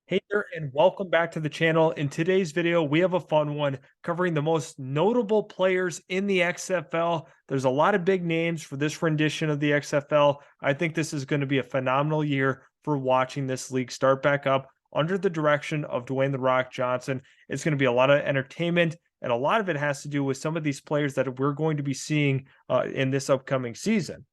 Hey there, and welcome back to the channel. In today's video, we have a fun one covering the most notable players in the XFL. There's a lot of big names for this rendition of the XFL. I think this is going to be a phenomenal year for watching this league start back up under the direction of Dwayne "The Rock" Johnson. It's going to be a lot of entertainment, and a lot of it has to do with some of these players that we're going to be seeing in this upcoming season.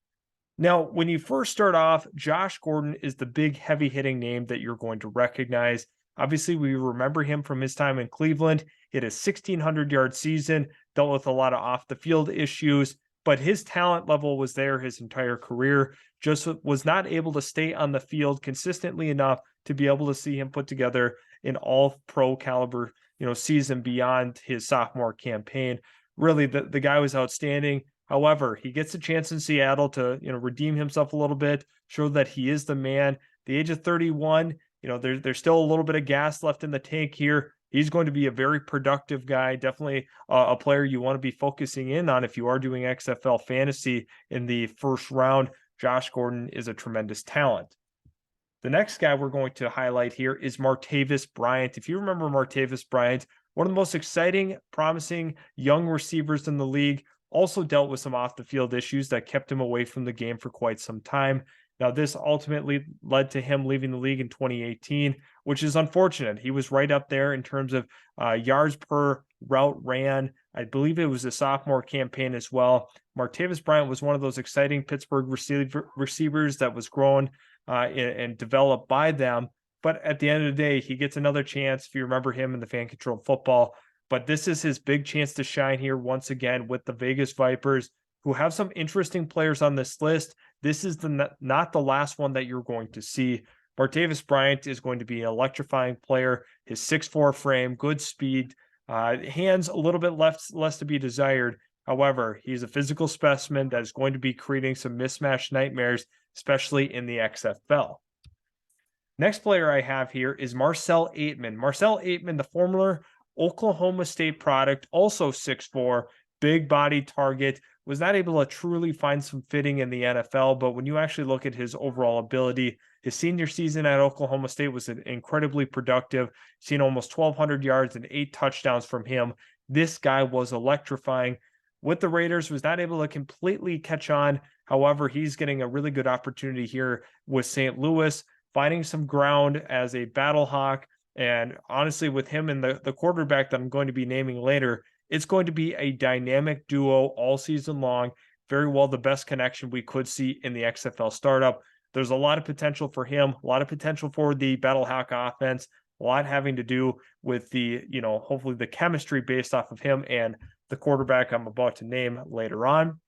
Now, when you first start off, Josh Gordon is the big heavy hitting name that you're going to recognize. Obviously, we remember him from his time in Cleveland. He had a 1,600-yard season, dealt with a lot of off the field issues, but his talent level was there his entire career. Just was not able to stay on the field consistently enough to be able to see him put together an all pro caliber, season beyond his sophomore campaign. Really, the guy was outstanding. However, he gets a chance in Seattle to, redeem himself a little bit, show that he is the man. The age of 31, there's still a little bit of gas left in the tank here. He's going to be a very productive guy, definitely a player you want to be focusing in on if you are doing XFL fantasy in the first round. Josh Gordon is a tremendous talent. The next guy we're going to highlight here is Martavis Bryant. If you remember Martavis Bryant, one of the most exciting, promising young receivers in the league, also dealt with some off the field issues that kept him away from the game for quite some time. Now, this ultimately led to him leaving the league in 2018, which is unfortunate. He was right up there in terms of yards per route ran. I believe it was a sophomore campaign as well. Martavis Bryant was one of those exciting Pittsburgh receivers that was grown and developed by them. But at the end of the day, he gets another chance. If you remember him in the fan controlled football, but this is his big chance to shine here once again with the Vegas Vipers, who have some interesting players on this list. This is not the last one that you're going to see. Martavis Bryant is going to be an electrifying player. His 6'4" frame, good speed, hands a little bit less to be desired. However, he's a physical specimen that is going to be creating some mismatch nightmares, especially in the XFL. Next player I have here is Marcel Eightman. Marcel Eightman, the former Oklahoma State product, also 6'4", big body target, was not able to truly find some fitting in the NFL. But when you actually look at his overall ability, his senior season at Oklahoma State was incredibly productive. Seen almost 1,200 yards and 8 touchdowns from him. This guy was electrifying. With the Raiders, was not able to completely catch on. However, he's getting a really good opportunity here with St. Louis, finding some ground as a Battlehawk. And honestly, with him and the quarterback that I'm going to be naming later, it's going to be a dynamic duo all season long. Very well the best connection we could see in the XFL startup. There's a lot of potential for him, a lot of potential for the Battlehawk offense, a lot having to do with the, hopefully the chemistry based off of him and the quarterback I'm about to name later on.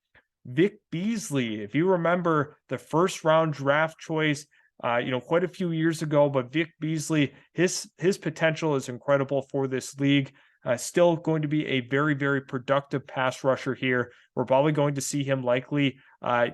Vic Beasley, if you remember the first round draft choice, quite a few years ago, but Vic Beasley, his potential is incredible for this league. Still going to be a very, very productive pass rusher here. We're probably going to see him likely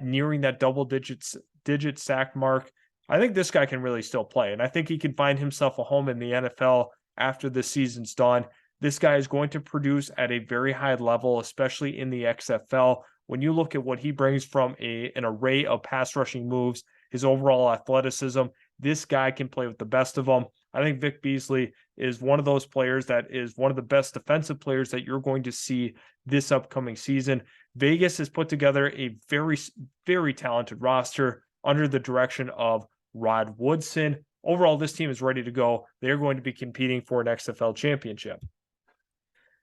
nearing that double digit sack mark. I think this guy can really still play, and I think he can find himself a home in the NFL after the season's done. This guy is going to produce at a very high level, especially in the XFL. When you look at what he brings from an array of pass rushing moves, his overall athleticism, this guy can play with the best of them. I think Vic Beasley is one of those players that is one of the best defensive players that you're going to see this upcoming season. Vegas has put together a very, very talented roster under the direction of Rod Woodson. Overall, this team is ready to go. They're going to be competing for an XFL championship.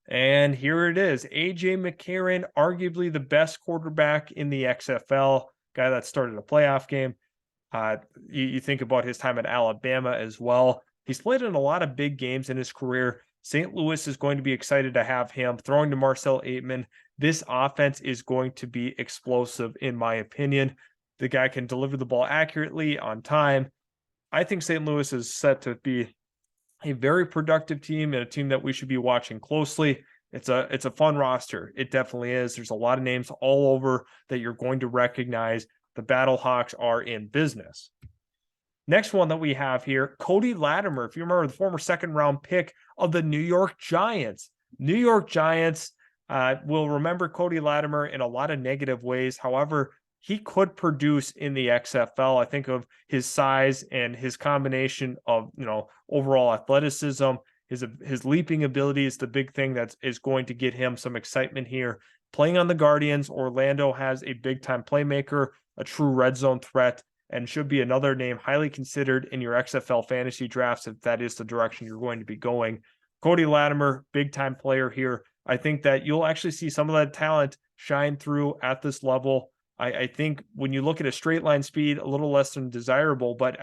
And here it is, A.J. McCarron, arguably the best quarterback in the XFL, guy that started a playoff game. You think about his time at Alabama as well. He's played in a lot of big games in his career. St. Louis is going to be excited to have him. Throwing to Marcel Eightman, this offense is going to be explosive, in my opinion. The guy can deliver the ball accurately, on time. I think St. Louis is set to be a very productive team and a team that we should be watching closely. It's a fun roster. It definitely is. There's a lot of names all over that you're going to recognize. The Battlehawks are in business. Next one that we have here, Cody Latimer. If you remember, the former second-round pick of the New York Giants. New York Giants will remember Cody Latimer in a lot of negative ways. However, he could produce in the XFL. I think of his size and his combination of, overall athleticism, his leaping ability is the big thing that is going to get him some excitement here. Playing on the Guardians, Orlando has a big-time playmaker, a true red zone threat, and should be another name highly considered in your XFL fantasy drafts if that is the direction you're going to be going. Cody Latimer, big-time player here. I think that you'll actually see some of that talent shine through at this level. I think when you look at a straight line speed, a little less than desirable, but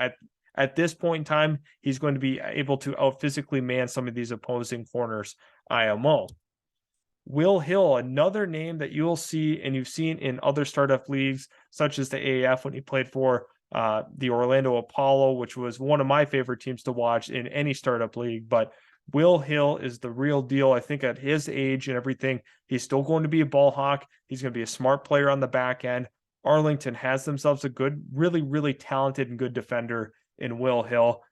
at this point in time, he's going to be able to out physically man some of these opposing corners IMO. Will Hill, another name that you'll see and you've seen in other startup leagues, such as the AAF when he played for the Orlando Apollo, which was one of my favorite teams to watch in any startup league. But Will Hill is the real deal. I think at his age and everything, he's still going to be a ball hawk. He's going to be a smart player on the back end. Arlington has themselves a good, really, really talented and good defender in Will Hill.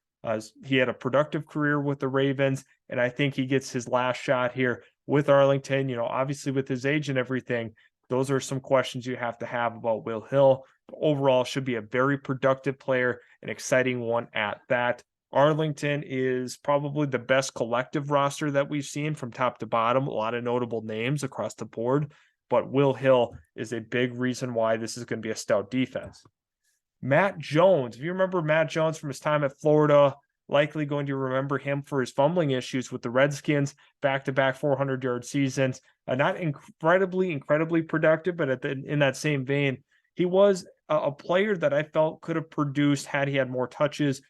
He had a productive career with the Ravens, and I think he gets his last shot here with Arlington. Obviously with his age and everything, those are some questions you have to have about Will Hill. But overall, should be a very productive player, an exciting one at that. Arlington is probably the best collective roster that we've seen from top to bottom. A lot of notable names across the board, but Will Hill is a big reason why this is going to be a stout defense. Matt Jones, if you remember Matt Jones from his time at Florida, likely going to remember him for his fumbling issues with the Redskins, back-to-back 400-yard seasons. Not incredibly productive, but in that same vein, he was a player that I felt could have produced had he had more touches.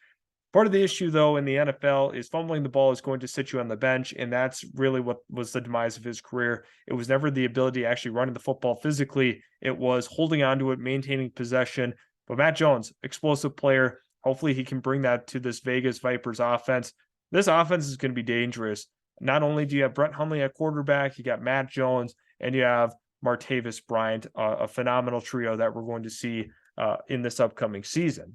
Part of the issue, though, in the NFL is fumbling the ball is going to sit you on the bench, and that's really what was the demise of his career. It was never the ability to actually run the football physically. It was holding on to it, maintaining possession. But Matt Jones, explosive player. Hopefully he can bring that to this Vegas Vipers offense. This offense is going to be dangerous. Not only do you have Brett Hundley at quarterback, you got Matt Jones, and you have Martavis Bryant, a phenomenal trio that we're going to see in this upcoming season.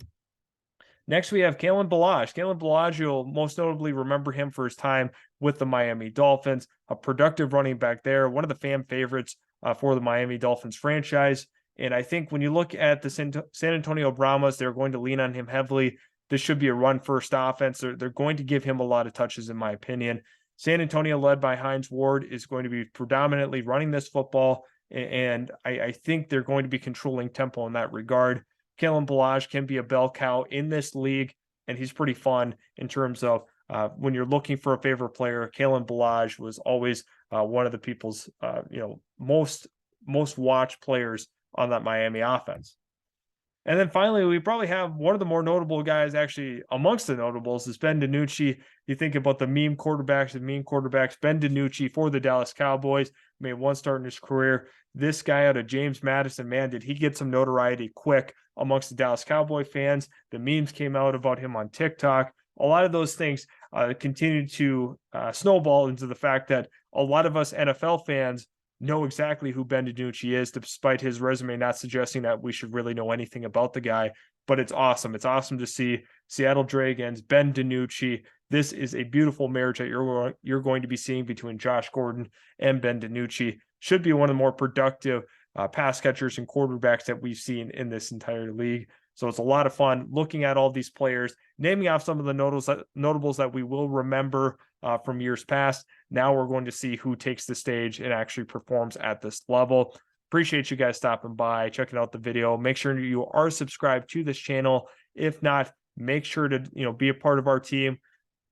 Next, we have Kalen Ballage. Kalen Ballage, you'll most notably remember him for his time with the Miami Dolphins, a productive running back there, one of the fan favorites for the Miami Dolphins franchise. And I think when you look at the San Antonio Brahmas, they're going to lean on him heavily. This should be a run-first offense. They're going to give him a lot of touches, in my opinion. San Antonio, led by Hines Ward, is going to be predominantly running this football, and I think they're going to be controlling tempo in that regard. Kalen Ballage can be a bell cow in this league, and he's pretty fun in terms of when you're looking for a favorite player. Kalen Ballage was always one of the people's most watched players on that Miami offense. And then finally, we probably have one of the more notable guys, actually amongst the notables, is Ben Denucci. You think about the meme quarterbacks. Ben Denucci for the Dallas Cowboys made one start in his career. This guy out of James Madison, man, did he get some notoriety quick amongst the Dallas Cowboy fans. The memes came out about him on TikTok. A lot of those things continued to snowball into the fact that a lot of us NFL fans know exactly who Ben Denucci is, despite his resume not suggesting that we should really know anything about the guy. But it's awesome. It's awesome to see Seattle Dragons, Ben Denucci. This is a beautiful marriage that you're going to be seeing between Josh Gordon and Ben Denucci. Should be one of the more productive pass catchers and quarterbacks that we've seen in this entire league. So it's a lot of fun looking at all these players, naming off some of the notables that we will remember from years past. Now we're going to see who takes the stage and actually performs at this level. Appreciate you guys stopping by, checking out the video. Make sure you are subscribed to this channel. If not, make sure to be a part of our team.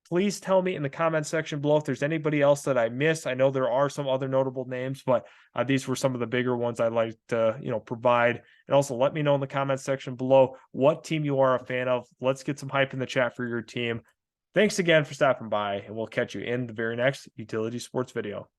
Please tell me in the comment section below if there's anybody else that I missed. I know there are some other notable names, but these were some of the bigger ones I'd like to provide. And also let me know in the comment section below what team you are a fan of. Let's get some hype in the chat for your team. Thanks again for stopping by, and we'll catch you in the very next Utility Sports video.